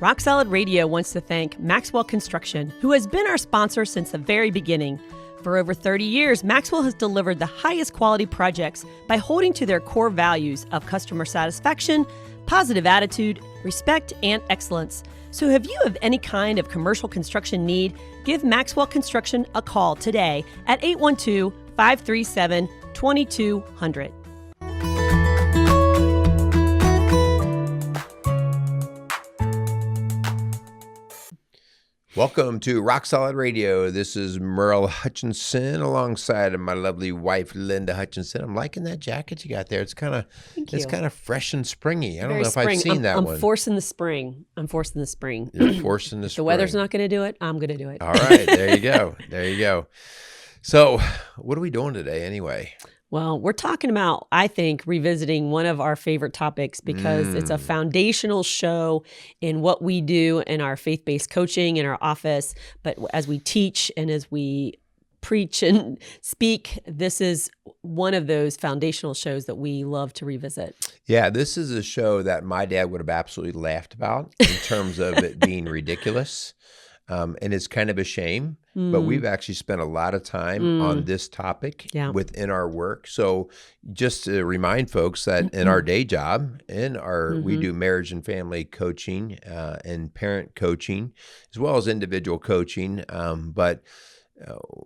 Rock Solid Radio wants to thank Maxwell Construction, who has been our sponsor since the very beginning. For over 30 years, Maxwell has delivered the highest quality projects by holding to their core values of customer satisfaction, positive attitude, respect, and excellence. So if you have any kind of commercial construction need, give Maxwell Construction a call today at 812-537-2200. Welcome to Rock Solid Radio. This is Merrill Hutchinson alongside of my lovely wife, Linda Hutchinson. I'm liking that jacket you got there. It's kind of fresh and springy. I don't know if I've seen that one. I'm forcing the spring. You're forcing the spring. The weather's not going to do it. I'm going to do it. All right. There you go. There you go. So what are we doing today anyway? Well, we're talking about, I think, revisiting one of our favorite topics because it's a foundational show in what we do in our faith-based coaching in our office. But as we teach and as we preach and speak, this is one of those foundational shows that we love to revisit. Yeah, this is a show that my dad would have absolutely laughed about in terms of it being ridiculous. And it's kind of a shame, but we've actually spent a lot of time on this topic within our work. So just to remind folks that in our day job, we do marriage and family coaching and parent coaching, as well as individual coaching. But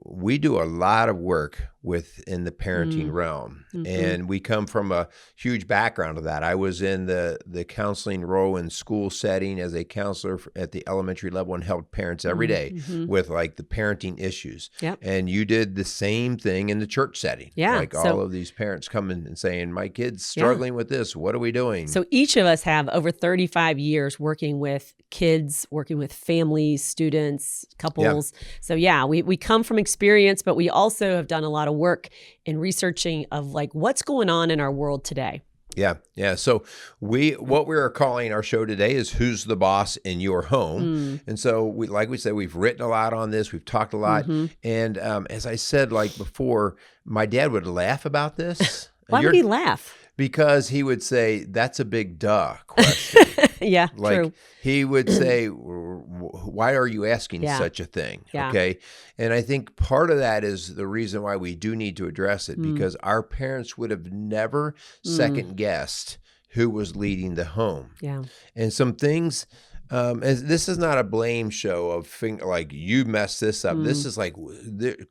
we do a lot of work within the parenting realm, and we come from a huge background of that. I was in the counseling role in school setting as a counselor at the elementary level and helped parents every day with like the parenting issues. Yep. And you did the same thing in the church setting. Yeah. Like all of these parents coming and saying, my kid's struggling with this. What are we doing? So each of us have over 35 years working with kids, working with families, students, couples. Yeah. So we come from experience, but we also have done a lot of work in researching of like what's going on in our world today. Yeah. So what we are calling our show today is Who's the Boss in Your Home? And so like we said, we've written a lot on this. We've talked a lot. And as I said, like before, my dad would laugh about this. Why would he laugh? Because he would say, that's a big duh question. Yeah, like, true. He would say, why are you asking such a thing? Yeah. Okay. And I think part of that is the reason why we do need to address it, because our parents would have never second guessed who was leading the home. Yeah. And some things, and this is not a blame show of like you messed this up. This is like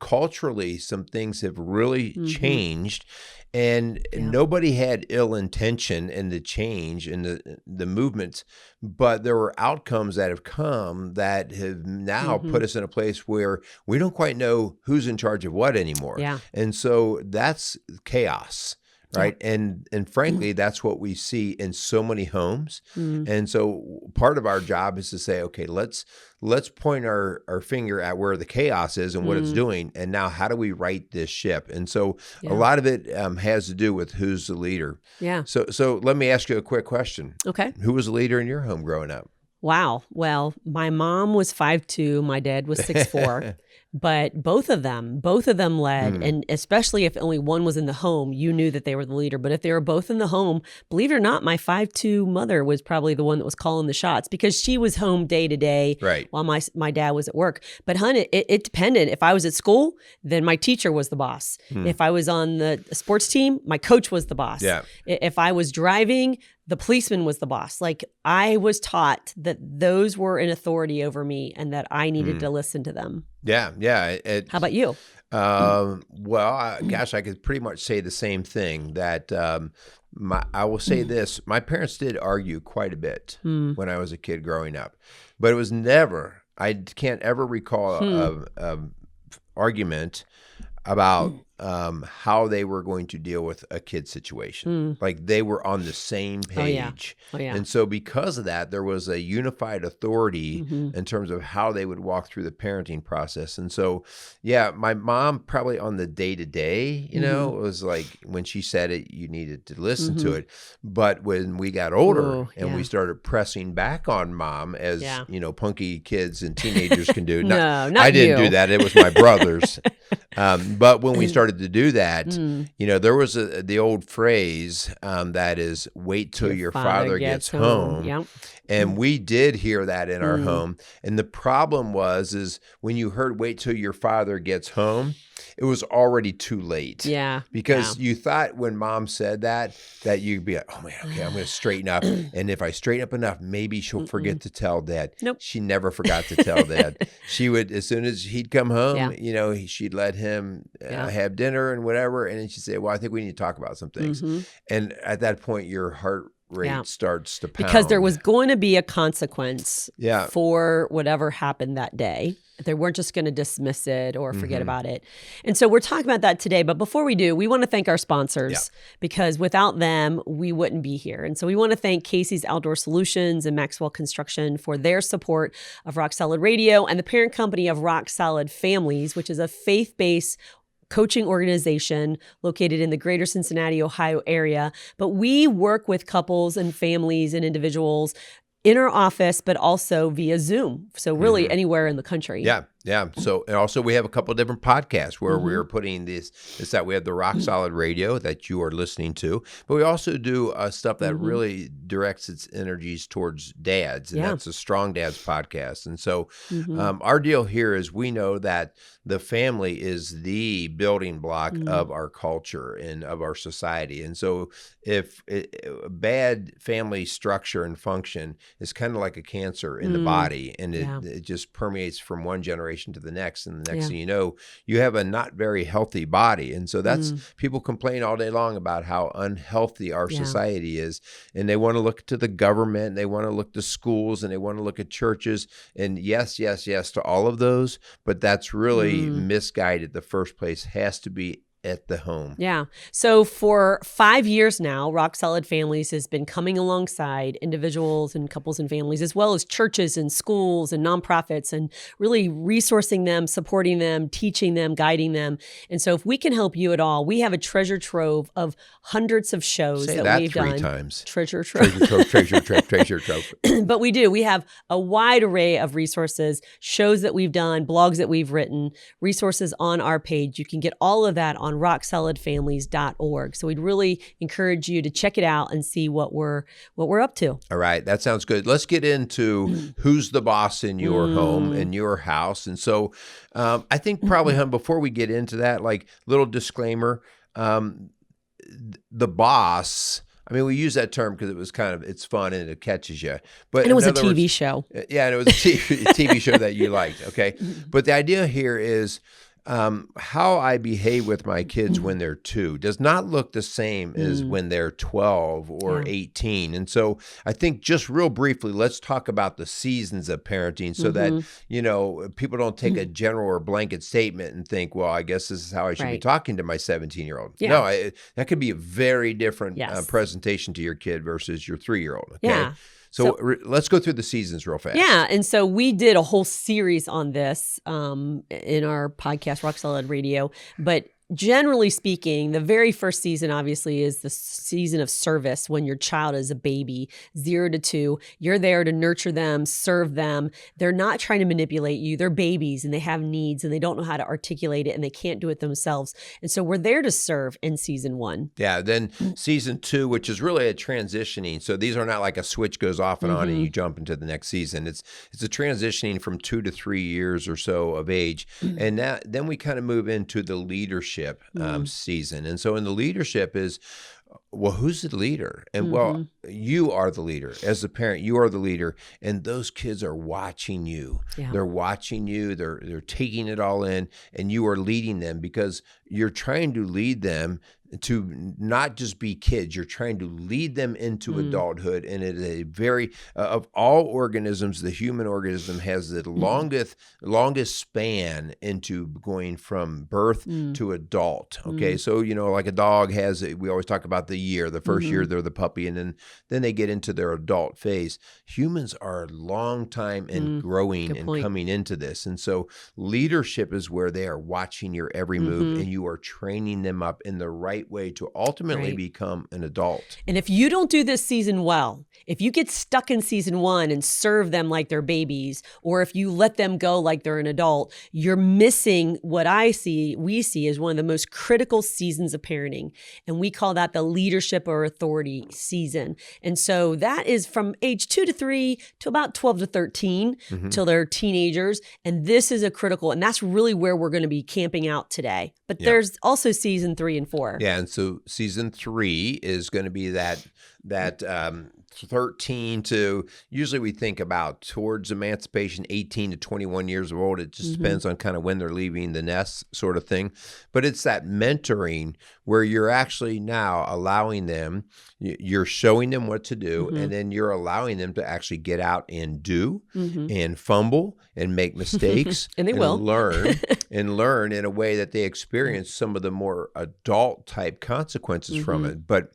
culturally, some things have really changed. And nobody had ill intention in the change and the movements, but there were outcomes that have come that have now put us in a place where we don't quite know who's in charge of what anymore. Yeah. And so that's chaos. Right. Yeah. And frankly, that's what we see in so many homes. And so part of our job is to say, okay, let's point our finger at where the chaos is and what it's doing. And now how do we right this ship? And so a lot of it has to do with who's the leader. Yeah. So let me ask you a quick question. Okay. Who was the leader in your home growing up? Wow. Well, my mom was 5'2", my dad was 6'4". But both of them led, and especially if only one was in the home, you knew that they were the leader. But if they were both in the home, believe it or not, my 5'2" mother was probably the one that was calling the shots because she was home day to day while my dad was at work. But it depended. If I was at school, then my teacher was the boss. If I was on the sports team, my coach was the boss. Yeah. If I was driving, the policeman was the boss. Like I was taught that those were an authority over me and that I needed to listen to them. Yeah. How about you? Well, gosh, I could pretty much say the same thing that I will say this. My parents did argue quite a bit when I was a kid growing up, but it was never, I can't ever recall a argument about how they were going to deal with a kid situation. Like they were on the same page. Oh, yeah. And so because of that, there was a unified authority in terms of how they would walk through the parenting process. And so, my mom probably on the day-to-day, it was like when she said it, you needed to listen to it. But when we got older we started pressing back on mom as, punky kids and teenagers can do. No, not I didn't do that. It was my brothers. But when we started to do that, there was the old phrase that is, wait till your father gets home. Yep. And we did hear that in our home. And the problem is when you heard wait till your father gets home, it was already too late. Yeah. Because you thought when mom said that you'd be like, oh man, okay, I'm going to straighten up. And if I straighten up enough, maybe she'll forget to tell dad. Nope. She never forgot to tell dad. She would, as soon as he'd come home, she'd let him have dinner and whatever. And then she'd say, well, I think we need to talk about some things. And at that point, your heart rate starts to pound. Because there was going to be a consequence for whatever happened that day. They weren't just going to dismiss it or forget about it. And so we're talking about that today. But before we do, we want to thank our sponsors because without them, we wouldn't be here. And so we want to thank Casey's Outdoor Solutions and Maxwell Construction for their support of Rock Solid Radio and the parent company of Rock Solid Families, which is a faith-based coaching organization located in the greater Cincinnati, Ohio area. But we work with couples and families and individuals in our office, but also via Zoom. So really anywhere in the country. Yeah. So, and also we have a couple of different podcasts where we're putting this that we have the Rock Solid Radio that you are listening to, but we also do stuff that really directs its energies towards dads, and that's the Strong Dads podcast. And so our deal here is we know that the family is the building block of our culture and of our society. And so if bad family structure and function is kind of like a cancer in the body, and it just permeates from one generation to the next, and the next thing you know, you have a not very healthy body. And so that's people complain all day long about how unhealthy our society is, and they want to look to the government, they want to look to schools, and they want to look at churches, and yes to all of those, but that's really misguided. The first place has to be at the home. Yeah. So for 5 years now, Rock Solid Families has been coming alongside individuals and couples and families, as well as churches and schools and nonprofits, and really resourcing them, supporting them, teaching them, guiding them. And so if we can help you at all, we have a treasure trove of hundreds of shows that we've done. Say that 3 times. Treasure trove. Treasure trove. But we do. We have a wide array of resources, shows that we've done, blogs that we've written, resources on our page. You can get all of that on rocksolidfamilies.org. So we'd really encourage you to check it out and see what we're up to. All right, that sounds good. Let's get into who's the boss in your home, in your house. And so I think probably, before we get into that, like little disclaimer, the boss, I mean, we use that term because it's fun and it catches you. But and it was a TV show. Yeah, and it was a TV show that you liked, okay? But the idea here is how I behave with my kids when they're 2 does not look the same as when they're 12 or 18. And so I think just real briefly, let's talk about the seasons of parenting so that, people don't take a general or blanket statement and think, well, I guess this is how I should be talking to my 17-year-old. Yeah. No, that could be a very different presentation to your kid versus your 3-year-old. Okay. Yeah. So let's go through the seasons real fast. Yeah. And so we did a whole series on this in our podcast, Rock Solid Radio. But generally speaking, the very first season, obviously, is the season of service when your child is a baby, 0 to 2. You're there to nurture them, serve them. They're not trying to manipulate you. They're babies and they have needs and they don't know how to articulate it and they can't do it themselves. And so we're there to serve in season 1. Yeah. Then season 2, which is really a transitioning. So these are not like a switch goes off and on and you jump into the next season. It's a transitioning from 2 to 3 years or so of age. And then we kind of move into the leadership season. And so in the leadership is, well, who's the leader? And well, you are the leader. As a parent, you are the leader. And those kids are watching you. Yeah. They're watching you. They're taking it all in. And you are leading them because you're trying to lead them to not just be kids. You're trying to lead them into adulthood. And it is a very, of all organisms, the human organism has the longest span into going from birth to adult. Okay. So, like a dog has, we always talk about the year, the first year they're the puppy, and then they get into their adult phase. Humans are a long time in growing and coming into this. And so leadership is where they are watching your every move and you are training them up in the right way to ultimately become an adult. And if you don't do this season well, if you get stuck in season 1 and serve them like they're babies, or if you let them go like they're an adult, you're missing what we see as one of the most critical seasons of parenting. And we call that the leadership or authority season. And so that is from age 2 to 3 to about 12 to 13 till they're teenagers. And this is a critical, and that's really where we're going to be camping out today. But there's also season 3 and 4. Yeah. And so season 3 is going to be that 13 to, usually we think about towards emancipation, 18 to 21 years old. It just depends on kind of when they're leaving the nest sort of thing. But it's that mentoring where you're actually now allowing them, you're showing them what to do, and then you're allowing them to actually get out and do and fumble and make mistakes and they will learn and learn in a way that they experience some of the more adult type consequences from it. But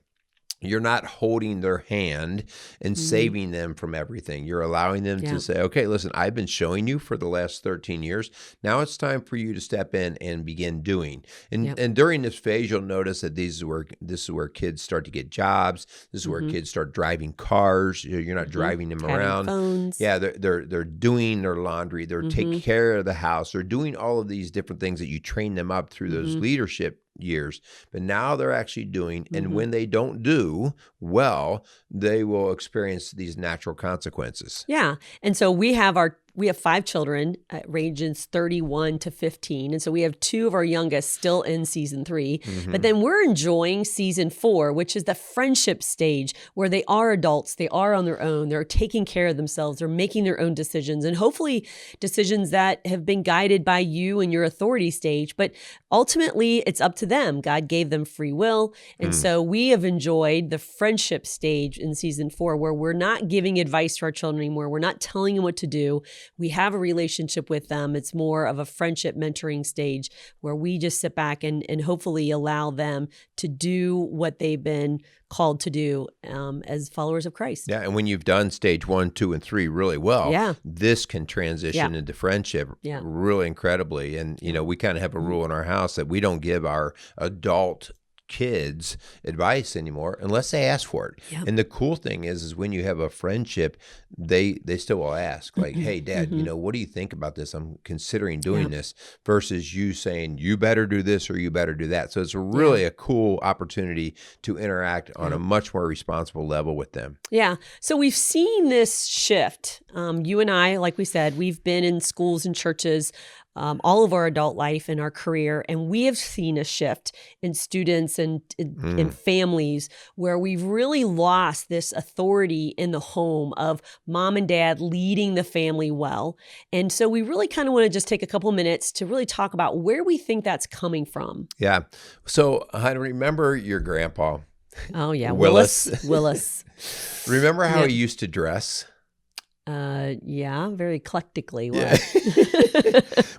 you're not holding their hand and saving them from everything. You're allowing them to say, okay, listen, I've been showing you for the last 13 years. Now it's time for you to step in and begin doing. And during this phase, you'll notice that this is where kids start to get jobs. This is where kids start driving cars. You're not driving them around. Phones. Yeah, they're doing their laundry. They're taking care of the house. They're doing all of these different things that you train them up through those leadership years, but now they're actually doing, and when they don't do well, they will experience these natural consequences. Yeah. And so we have 5 children, ranges 31 to 15. And so we have 2 of our youngest still in season 3. But then we're enjoying season 4, which is the friendship stage where they are adults. They are on their own. They're taking care of themselves. They're making their own decisions, and hopefully decisions that have been guided by you and your authority stage. But ultimately, it's up to them. God gave them free will. And so we have enjoyed the friendship stage in season 4, where we're not giving advice to our children anymore. We're not telling them what to do. We have a relationship with them. It's more of a friendship mentoring stage where we just sit back and hopefully allow them to do what they've been called to do as followers of Christ. Yeah, and when you've done stage 1, 2, and 3 really well, this can transition into friendship really incredibly. And, we kind of have a rule in our house that we don't give our adult kids advice anymore unless they ask for it. And the cool thing is when you have a friendship, they still will ask, like, hey, Dad, what do you think about this? I'm considering doing this, versus you saying, you better do this or you better do that. So it's really a cool opportunity to interact on a much more responsible level with them. Yeah. So we've seen this shift. You and I, like we said, we've been in schools and churches all of our adult life and our career. And we have seen a shift in students and in families where we've really lost this authority in the home of mom and dad leading the family well. And so we really kind of want to just take a couple minutes to really talk about where we think that's coming from. Yeah. So I remember your grandpa. Oh, yeah. Willis. Remember how he used to dress? Yeah, very eclectically.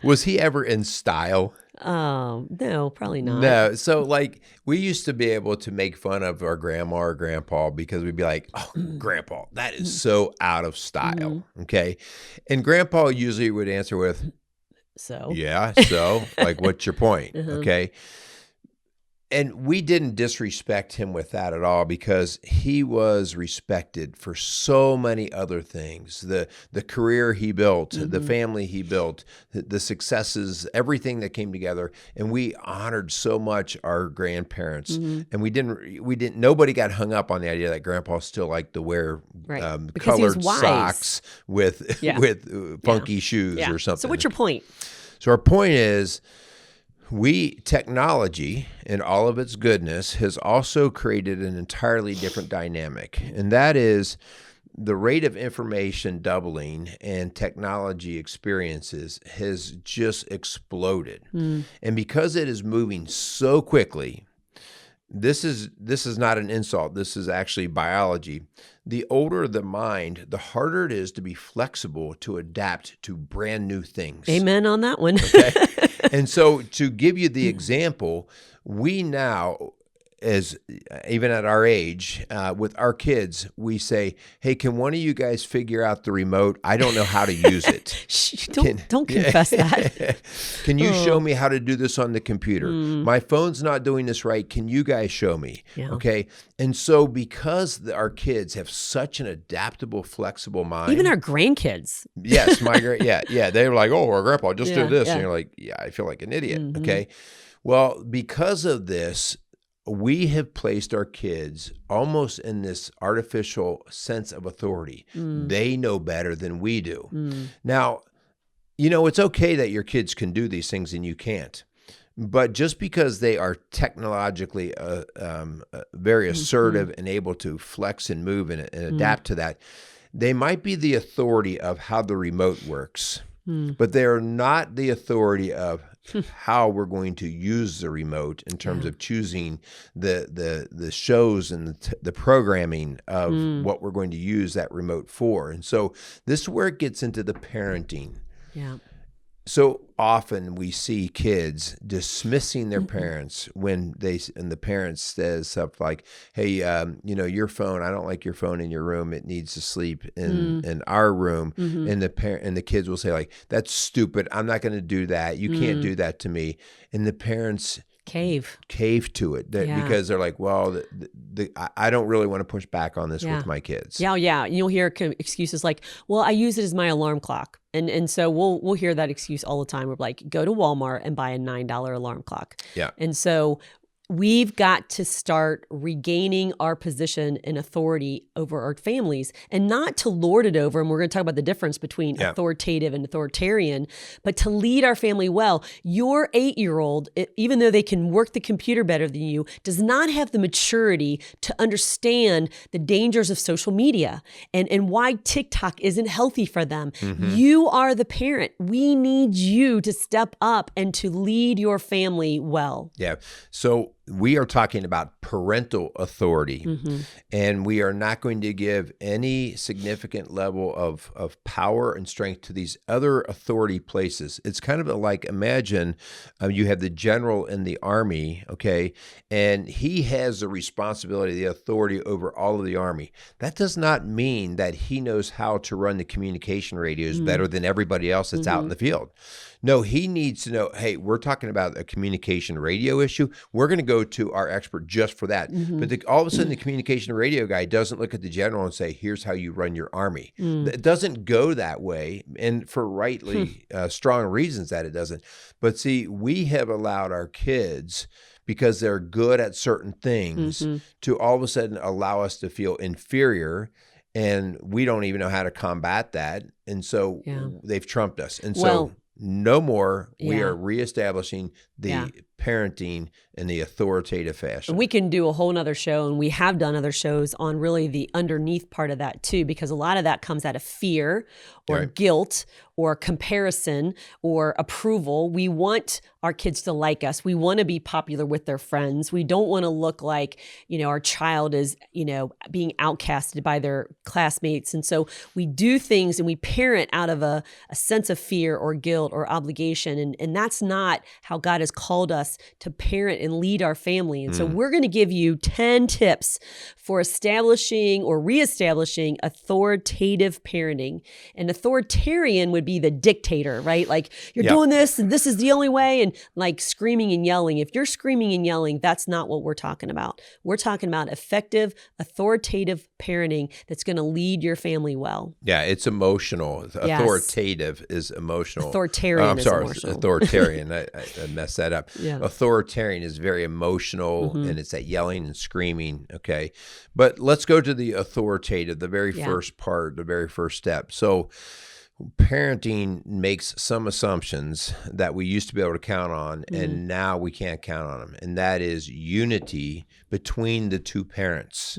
Was he ever in style? No, probably not. No. So like we used to be able to make fun of our grandma or grandpa because we'd be like, oh, grandpa, that is so out of style. Okay. And grandpa usually would answer with, so, yeah. So like, what's your point? Okay. And we didn't disrespect him with that at all because he was respected for so many other things. The career he built, the family he built, the successes, everything that came together. And we honored so much our grandparents. And nobody got hung up on the idea that grandpa still liked to wear colored socks with funky shoes or something. So what's your point? So our point is, technology and all of its goodness has also created an entirely different dynamic. And that is the rate of information doubling and technology experiences has just exploded. And because it is moving so quickly, this is not an insult. This is actually biology. The older the mind, the harder it is to be flexible to adapt to brand new things. Amen on that one. Okay. And so to give you the example, we now, as even at our age, with our kids, we say, "Hey, can one of you guys figure out the remote? I don't know how to use it." Shh, don't confess that. Can you show me how to do this on the computer? My phone's not doing this right. Can you guys show me? Yeah. Okay. And so because our kids have such an adaptable, flexible mind. Even our grandkids. Yes. Yeah. They're like, "Oh, our grandpa just did this." Yeah. And you're like, "Yeah, I feel like an idiot." Okay. Well, because of this, we have placed our kids almost in this artificial sense of authority. They know better than we do. Now, it's okay that your kids can do these things and you can't. But just because they are technologically very assertive and able to flex and move and adapt to that, they might be the authority of how the remote works. But they are not the authority of how we're going to use the remote in terms of choosing the shows and the programming of what we're going to use that remote for. And so this is where it gets into the parenting. Yeah. So often we see kids dismissing their parents and the parents says stuff like, "Hey, your phone, I don't like your phone in your room. It needs to sleep in our room." And the kids will say like, "That's stupid. I'm not going to do that. You can't do that to me." And the parents cave to it because they're like, "Well, I don't really want to push back on this with my kids." Yeah. You'll hear excuses like, "Well, I use it as my alarm clock." And so we'll hear that excuse all the time. We're like, go to Walmart and buy a $9 alarm clock. Yeah. And so we've got to start regaining our position and authority over our families and not to lord it over. And we're going to talk about the difference between authoritative and authoritarian, but to lead our family well. Your 8-year-old, even though they can work the computer better than you, does not have the maturity to understand the dangers of social media and why TikTok isn't healthy for them. You are the parent. We need you to step up and to lead your family well. Yeah. So we are talking about parental authority, and we are not going to give any significant level of power and strength to these other authority places. It's kind of like, imagine you have the general in the army, okay, and he has the responsibility, the authority over all of the army. That does not mean that he knows how to run the communication radios better than everybody else that's out in the field. No, he needs to know, hey, we're talking about a communication radio issue. We're going to go to our expert just for that. But all of a sudden, the communication radio guy doesn't look at the general and say, here's how you run your army. It doesn't go that way, and for rightly strong reasons that it doesn't. But see, we have allowed our kids, because they're good at certain things, to all of a sudden allow us to feel inferior, and we don't even know how to combat that. And so they've trumped us. And so no more. We are reestablishing the parenting in the authoritative fashion. We can do a whole nother show, and we have done other shows on really the underneath part of that too, because a lot of that comes out of fear or guilt or comparison or approval. We want our kids to like us. We want to be popular with their friends. We don't want to look like, our child is, being outcasted by their classmates. And so we do things and we parent out of a sense of fear or guilt or obligation. And that's not how God has called us to parent and lead our family. And so we're going to give you 10 tips for establishing or reestablishing authoritative parenting. And authoritarian would be the dictator, right? Like, you're doing this and this is the only way, and like screaming and yelling. If you're screaming and yelling, that's not what we're talking about. We're talking about effective, authoritative parenting that's going to lead your family well. Yeah, it's emotional. Authoritative is emotional. Authoritarian is emotional. Authoritarian. I messed that up. Yeah. Authoritarian is very emotional, and it's that yelling and screaming, okay? But let's go to the authoritative, the very first part, the very first step. So parenting makes some assumptions that we used to be able to count on, and now we can't count on them. And that is unity between the two parents,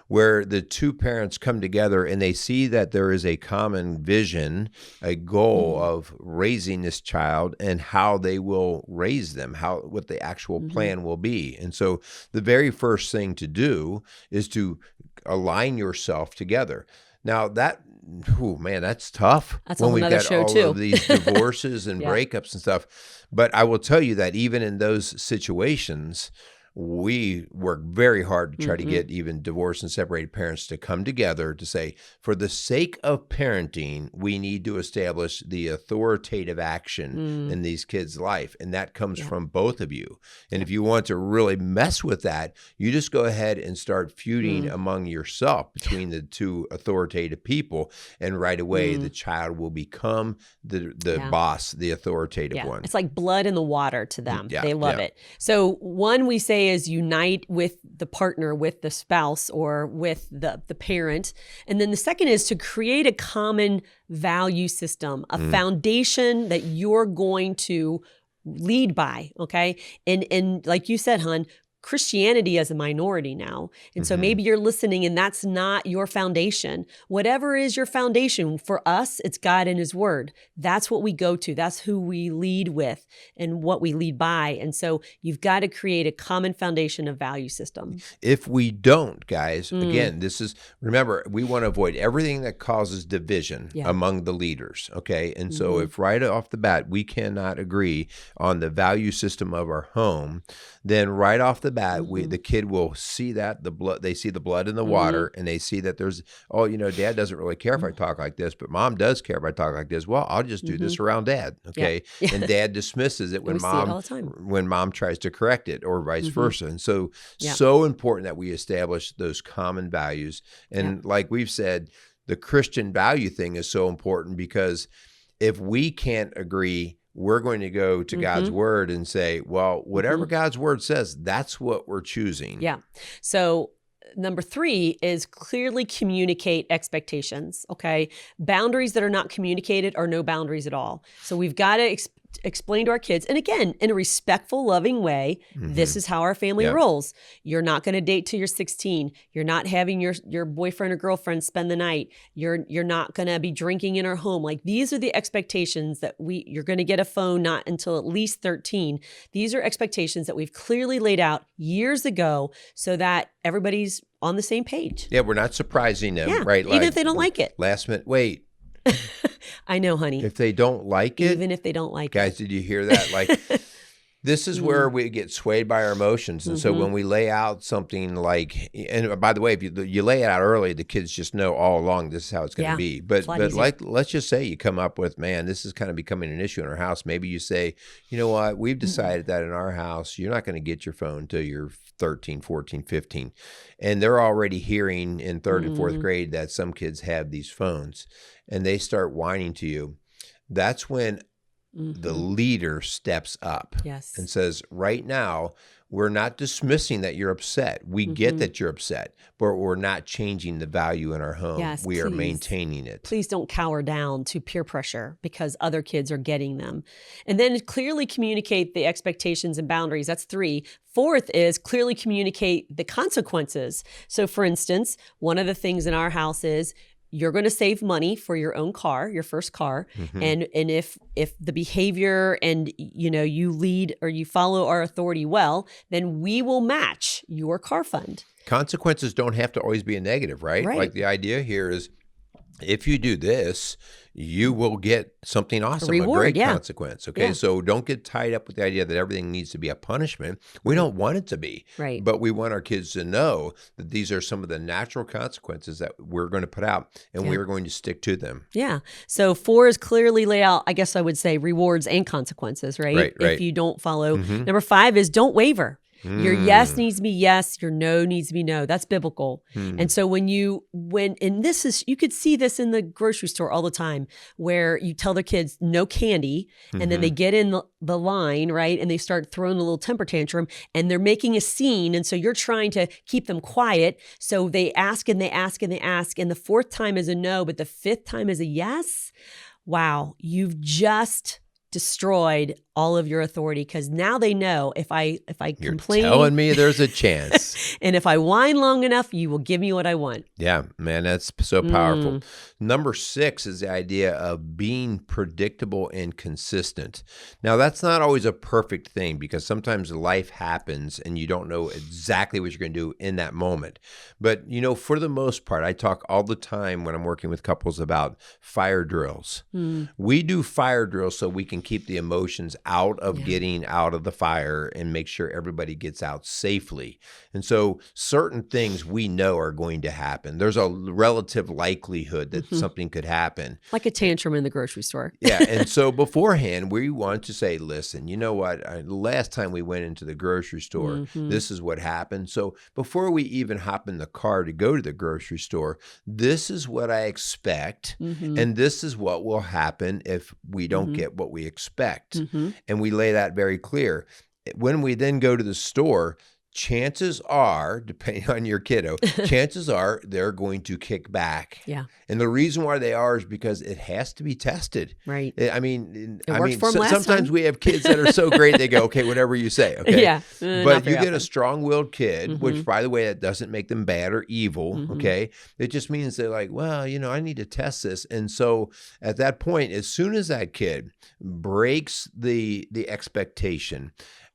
where the two parents come together and they see that there is a common vision, a goal of raising this child and how they will raise them, what the actual plan will be. And so the very first thing to do is to align yourself together. Now that's tough. That's when we've got show all too. of these divorces and breakups and stuff. But I will tell you that even in those situations, we work very hard to try to get even divorced and separated parents to come together to say, for the sake of parenting, we need to establish the authoritative action in these kids' life. And that comes from both of you. And if you want to really mess with that, you just go ahead and start feuding among yourself between the two authoritative people. And right away, the child will become the boss, the authoritative one. It's like blood in the water to them. They love it. So one we say is unite with the partner, with the spouse, or with the parent. And then the second is to create a common value system, a foundation that you're going to lead by, okay? And like you said, hon, Christianity is a minority now. And so maybe you're listening and that's not your foundation. Whatever is your foundation, for us, it's God and his word. That's what we go to. That's who we lead with and what we lead by. And so you've got to create a common foundation of value system. If we don't, guys, again, remember, we want to avoid everything that causes division among the leaders, okay? And so if right off the bat, we cannot agree on the value system of our home, then right off the bat, the kid will see that they see the blood in the water, and they see that there's, dad doesn't really care if I talk like this, but mom does care if I talk like this. Well, I'll just do this around dad. Okay. Yeah. And dad dismisses it when mom tries to correct it, or vice versa. And so important that we establish those common values. And like we've said, the Christian value thing is so important, because if we can't agree, we're going to go to God's word and say, well, whatever God's word says, that's what we're choosing. Yeah. So number 3 is clearly communicate expectations, okay? Boundaries that are not communicated are no boundaries at all. So we've got to explain to our kids, and again, in a respectful, loving way, this is how our family rolls. You're not going to date till you're 16. You're not having your boyfriend or girlfriend spend the night. You're not going to be drinking in our home. Like, these are the expectations that you're going to get a phone not until at least 13. These are expectations that we've clearly laid out years ago so that everybody's on the same page. Yeah, we're not surprising them, right? Even if they don't like it. Last minute, wait. I know, honey. If they don't like it. Even if they don't like guys, did you hear that? Like, this is where we get swayed by our emotions. And so when we lay out something like, and by the way, if you lay it out early, the kids just know all along this is how it's going to be. But like, let's just say you come up with, man, this is kind of becoming an issue in our house. Maybe you say, you know what, we've decided that in our house, you're not going to get your phone until you're 13, 14, 15. And they're already hearing in 3rd and 4th grade that some kids have these phones, and they start whining to you. That's when the leader steps up and says, right now, we're not dismissing that you're upset. We get that you're upset, but we're not changing the value in our home. We are maintaining it. Please don't cower down to peer pressure because other kids are getting them. And then clearly communicate the expectations and boundaries. That's 3. 4th is clearly communicate the consequences. So for instance, one of the things in our house is, you're going to save money for your own car, your first car. And if the behavior and, you lead or you follow our authority well, then we will match your car fund. Consequences don't have to always be a negative, right? Like, the idea here is, if you do this, you will get something awesome, a great consequence. Okay. So don't get tied up with the idea that everything needs to be a punishment. We don't want it to be. Right. But we want our kids to know that these are some of the natural consequences that we're going to put out, and we're going to stick to them. Yeah. So 4 is clearly lay out, I guess I would say, rewards and consequences, right? If you don't follow. Number 5 is don't waver. Your yes needs to be yes. Your no needs to be no. That's biblical. And so and this is, you could see this in the grocery store all the time, where you tell their kids no candy, and then they get in the line, right? And they start throwing a little temper tantrum, and they're making a scene. And so you're trying to keep them quiet. So they ask and they ask and they ask. And the 4th time is a no, but the 5th time is a yes. Wow. You've just destroyed all of your authority, because now they know if I complain, you're telling me there's a chance, and if I whine long enough, you will give me what I want. Yeah, man, that's so powerful. Number 6 is the idea of being predictable and consistent. Now, that's not always a perfect thing, because sometimes life happens and you don't know exactly what you're going to do in that moment. But for the most part, I talk all the time when I'm working with couples about fire drills. We do fire drills so we can keep the emotions out of getting out of the fire and make sure everybody gets out safely. And so certain things we know are going to happen. There's a relative likelihood that something could happen. Like a tantrum in the grocery store. Yeah. And so beforehand, we want to say, listen, you know what? Last time we went into the grocery store, this is what happened. So before we even hop in the car to go to the grocery store, this is what I expect. And this is what will happen if we don't get what we expect. And we lay that very clear. When we then go to the store, chances are, depending on your kiddo, chances are they're going to kick back. Yeah. And the reason why they are is because it has to be tested. Right. I mean, sometimes time. We have kids that are so great, they go, okay, whatever you say. Okay. Yeah. But you get a strong-willed kid, which, by the way, that doesn't make them bad or evil. Okay. It just means they're like, well, you know, I need to test this. And so at that point, as soon as that kid breaks the expectation,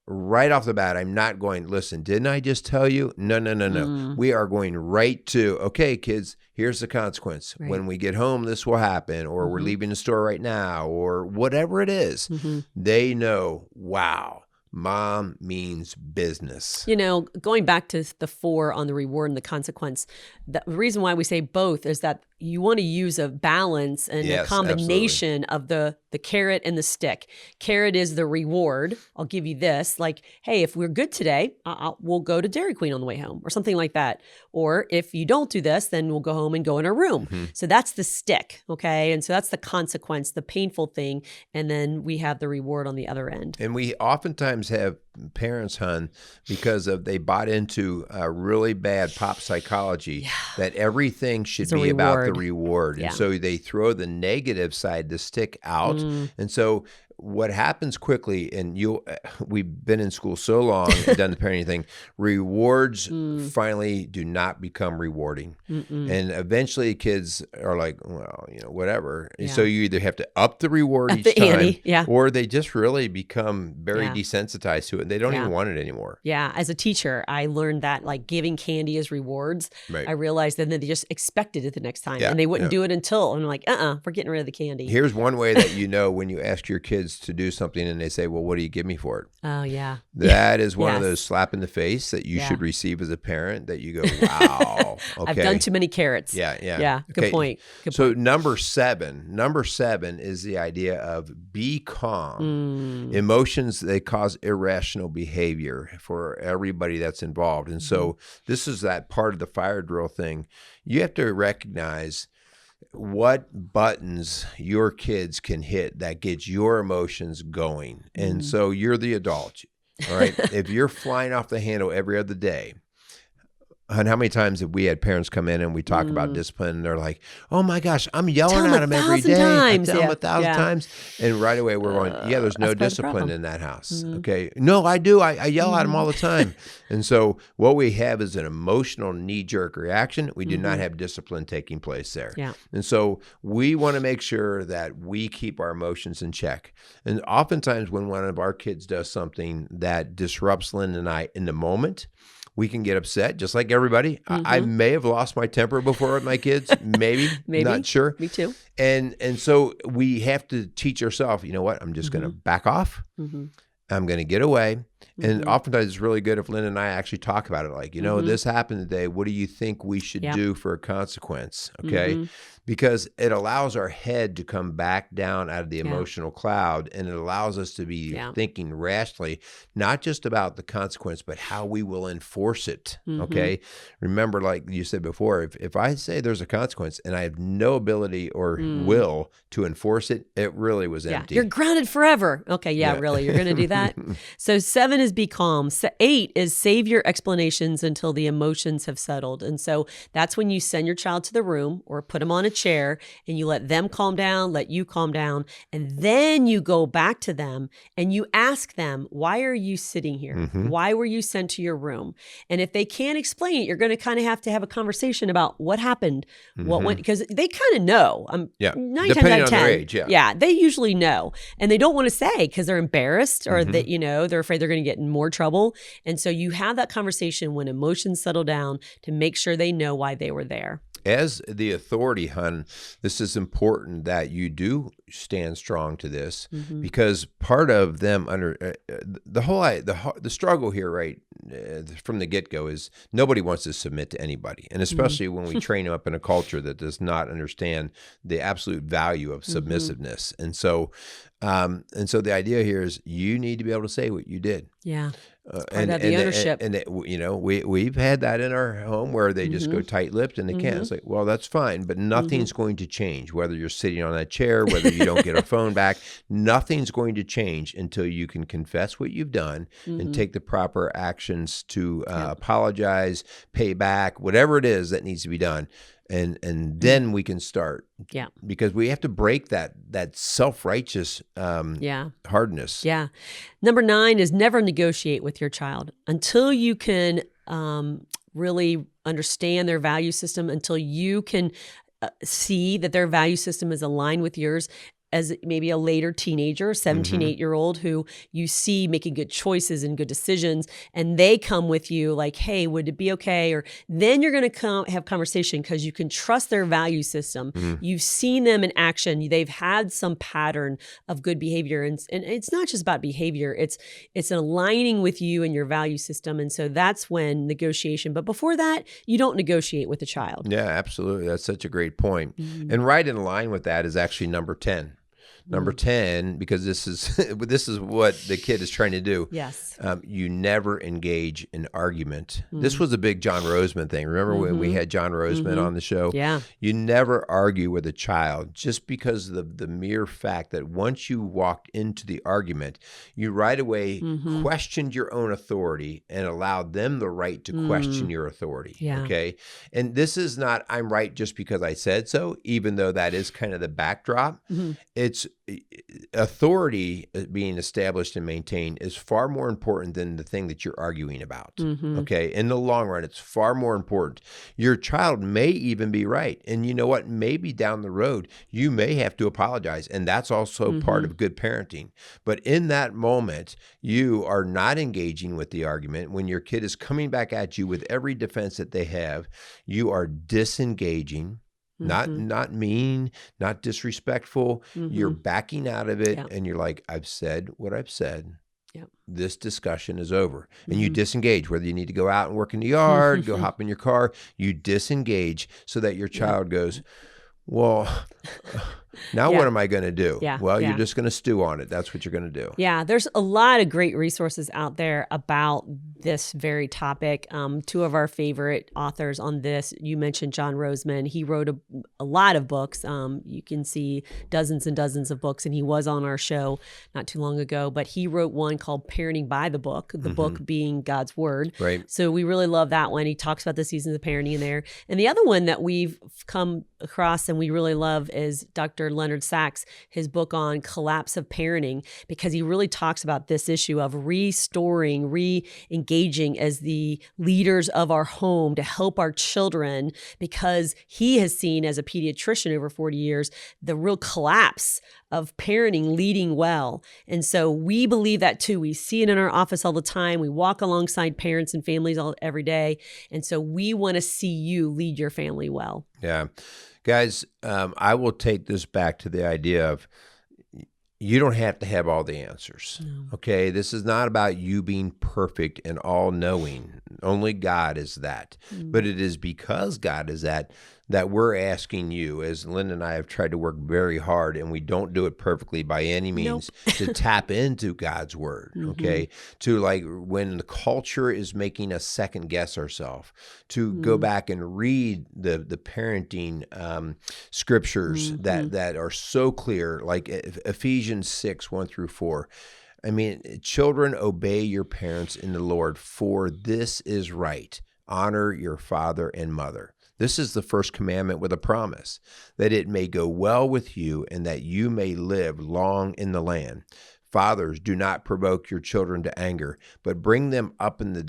right off the bat, I'm not going, listen, didn't I just tell you? No. We are going right to, okay, kids, here's the consequence. Right. When we get home, this will happen, or we're leaving the store right now, or whatever it is. They know, wow, mom means business. You know, going back to the 4 on the reward and the consequence, the reason why we say both is that you want to use a balance and a combination of the carrot and the stick. Carrot is the reward. I'll give you this. Like, hey, if we're good today, we'll go to Dairy Queen on the way home or something like that. Or if you don't do this, then we'll go home and go in our room. So that's the stick, okay? And so that's the consequence, the painful thing. And then we have the reward on the other end. And we oftentimes have parents, hon, because they bought into really bad pop psychology that everything should be about the reward. And so they throw the negative side, the stick, out. And so what happens quickly, and we've been in school so long and done the parenting thing, rewards finally do not become rewarding. And eventually kids are like, well, you know, whatever. And so you either have to up the reward each time, or they just really become very desensitized to it. And they don't even want it anymore. Yeah. As a teacher, I learned that like giving candy as rewards, I realized that then they just expected it the next time and they wouldn't do it until, and I'm like, we're getting rid of the candy. Here's one way that you know when you ask your kids to do something and they say, well, what do you give me for it? Oh, yeah. That is one of those slap in the face that you should receive as a parent, that you go, wow. Okay. I've done too many carrots. Yeah. Good point. So number seven is the idea of be calm. Emotions, they cause irrational behavior for everybody that's involved. And so this is that part of the fire drill thing. You have to recognize what buttons your kids can hit that gets your emotions going. And so you're the adult, all right? If you're flying off the handle every other day, and how many times have we had parents come in and we talk about discipline and they're like, oh my gosh, I'm yelling at them every day. I tell them 1,000 times. And right away we're going, there's no discipline in that house. Okay. No, I do. I yell at them all the time. And so what we have is an emotional knee-jerk reaction. We do not have discipline taking place there. And so we want to make sure that we keep our emotions in check. And oftentimes when one of our kids does something that disrupts Lynn and I in the moment, we can get upset, just like everybody. I may have lost my temper before with my kids, maybe, not sure. Me too. And so we have to teach ourselves, you know what, I'm just going to back off. I'm going to get away. And oftentimes it's really good if Lynn and I actually talk about it. Like, you know, this happened today. What do you think we should do for a consequence? Okay. Because it allows our head to come back down out of the emotional cloud, and it allows us to be thinking rationally, not just about the consequence, but how we will enforce it. Okay. Remember, like you said before, if I say there's a consequence and I have no ability or will to enforce it, it really was empty. You're grounded forever. Okay. Really. You're going to do that. So 7 is be calm. 8 is save your explanations until the emotions have settled. And so that's when you send your child to the room or put them on a chair and you let them calm down, let you calm down. And then you go back to them and you ask them, why are you sitting here? Why were you sent to your room? And if they can't explain it, you're going to kind of have a conversation about what happened, what went, because they kind of know. 9 times out of 10. Their age, they usually know. And they don't want to say because they're embarrassed or that, you know, they're afraid they're going to get in more trouble. And so you have that conversation when emotions settle down to make sure they know why they were there. As the authority, hun, this is important that you do stand strong to this, because part of them the struggle here, right, from the get-go is nobody wants to submit to anybody, and especially when we train them up in a culture that does not understand the absolute value of submissiveness, and so the idea here is you need to be able to say what you did. Yeah. It's part of the ownership. We've had that in our home where they just go tight-lipped and they can't. It's like, well, that's fine, but nothing's going to change. Whether you're sitting on that chair, whether you don't get a phone back, nothing's going to change until you can confess what you've done and take the proper actions to apologize, pay back, whatever it is that needs to be done. And then we can start. Yeah. Because we have to break that self-righteous hardness. Yeah. Number 9 is never negotiate with your child until you can really understand their value system, until you can see that their value system is aligned with yours. As maybe a later teenager, 17, 8-year-old who you see making good choices and good decisions, and they come with you like, hey, would it be okay? Or then you're going to have conversation because you can trust their value system. You've seen them in action. They've had some pattern of good behavior. And it's not just about behavior. It's aligning with you and your value system. And so that's when negotiation. But before that, you don't negotiate with a child. Yeah, absolutely. That's such a great point. And right in line with that is actually number 10. Number 10, because this is what the kid is trying to do. Yes. You never engage in argument. This was a big John Roseman thing. Remember when we had John Roseman on the show? Yeah. You never argue with a child just because of the mere fact that once you walked into the argument, you right away questioned your own authority and allowed them the right to question your authority. Yeah. Okay. And this is not, I'm right just because I said so, even though that is kind of the backdrop. It's authority being established and maintained is far more important than the thing that you're arguing about. Okay. In the long run, it's far more important. Your child may even be right. And you know what? Maybe down the road, you may have to apologize. And that's also part of good parenting. But in that moment, you are not engaging with the argument. When your kid is coming back at you with every defense that they have, you are disengaging. Not mean, not disrespectful. You're backing out of it, and you're like, I've said what I've said. This discussion is over. And you disengage, whether you need to go out and work in the yard, go hop in your car, you disengage so that your child goes, well, now what am I going to do? Well, you're just going to stew on it. That's what you're going to do. Yeah, there's a lot of great resources out there about this very topic. 2 of our favorite authors on this, you mentioned John Roseman. He wrote a lot of books. You can see dozens and dozens of books, and he was on our show not too long ago. But he wrote one called Parenting by the Book, the book being God's Word. Right. So we really love that one. He talks about the seasons of parenting in there. And the other one that we've come across and we really love is Dr. Leonard Sachs, his book on collapse of parenting, because he really talks about this issue of restoring, re-engaging as the leaders of our home to help our children, because he has seen as a pediatrician over 40 years, the real collapse of parenting leading well. And so we believe that too. We see it in our office all the time. We walk alongside parents and families every day. And so we want to see you lead your family well. Yeah. Guys, I will take this back to the idea of you don't have to have all the answers. No. Okay? This is not about you being perfect and all-knowing. Only God is that. But it is because God is that we're asking you, as Linda and I have tried to work very hard, and we don't do it perfectly by any means, to tap into God's Word, okay? To, like, when the culture is making us second guess ourselves, to go back and read the parenting scriptures that are so clear, like Ephesians 6, 1-4. I mean, children, obey your parents in the Lord, for this is right. Honor your father and mother. This is the first commandment with a promise, that it may go well with you and that you may live long in the land. Fathers, do not provoke your children to anger, but bring them up in the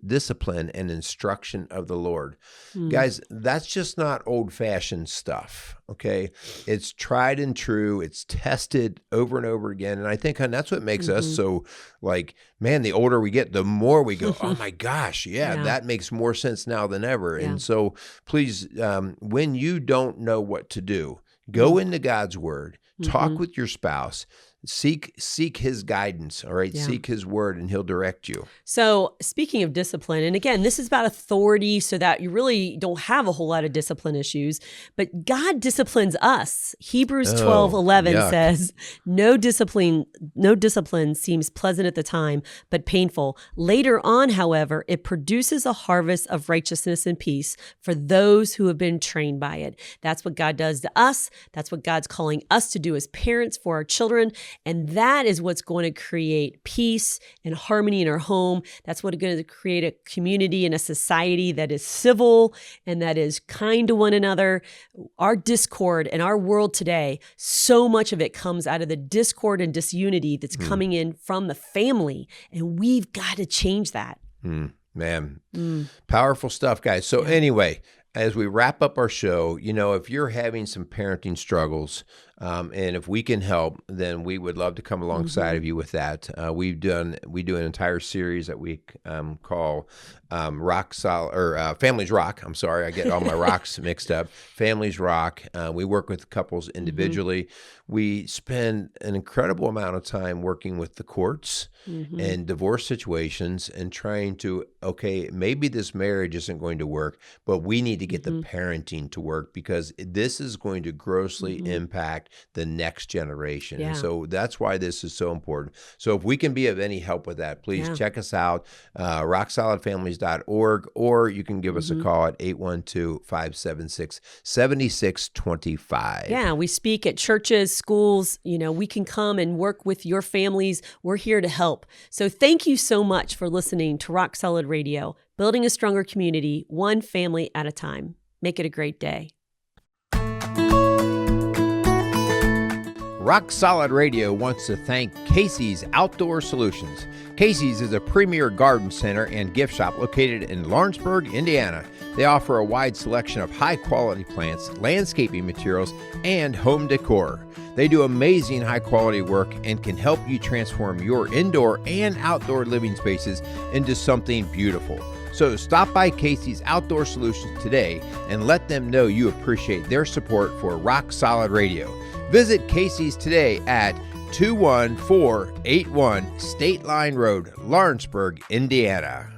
discipline and instruction of the Lord. Guys, that's just not old-fashioned stuff, okay? It's tried and true. It's tested over and over again. And I think that's what makes us so, like, man, the older we get, the more we go, oh my gosh, that makes more sense now than ever. Yeah. And so please, when you don't know what to do, go into God's word, talk with your spouse, seek his guidance, all right? Seek his word, and he'll direct you. So speaking of discipline, and again, this is about authority, so that you really don't have a whole lot of discipline issues, but God disciplines us. Hebrews 12:11 says, no discipline seems pleasant at the time, but painful. Later on, however, it produces a harvest of righteousness and peace for those who have been trained by it. That's what God does to us. That's what God's calling us to do as parents for our children. And that is what's going to create peace and harmony in our home. That's what's going to create a community and a society that is civil and that is kind to one another. Our discord and our world today, so much of it comes out of the discord and disunity that's coming in from the family. And we've got to change that. Man, powerful stuff, guys. So anyway, as we wrap up our show, if you're having some parenting struggles, and if we can help, then we would love to come alongside of you with that. We do an entire series that we call Rock Solid, or Families Rock. I'm sorry, I get all my rocks mixed up. Families Rock. We work with couples individually. We spend an incredible amount of time working with the courts and divorce situations and trying to, okay, maybe this marriage isn't going to work, but we need to get the parenting to work, because this is going to grossly impact the next generation. Yeah. And so that's why this is so important. So if we can be of any help with that, please check us out, rocksolidfamilies.org, or you can give us a call at 812-576-7625. Yeah, we speak at churches, schools. We can come and work with your families. We're here to help. So thank you so much for listening to Rock Solid Radio, building a stronger community, one family at a time. Make it a great day. Rock Solid Radio wants to thank Casey's Outdoor Solutions. Casey's is a premier garden center and gift shop located in Lawrenceburg, Indiana. They offer a wide selection of high-quality plants, landscaping materials, and home decor. They do amazing high-quality work and can help you transform your indoor and outdoor living spaces into something beautiful. So stop by Casey's Outdoor Solutions today and let them know you appreciate their support for Rock Solid Radio. Visit Casey's today at 21481 State Line Road, Lawrenceburg, Indiana.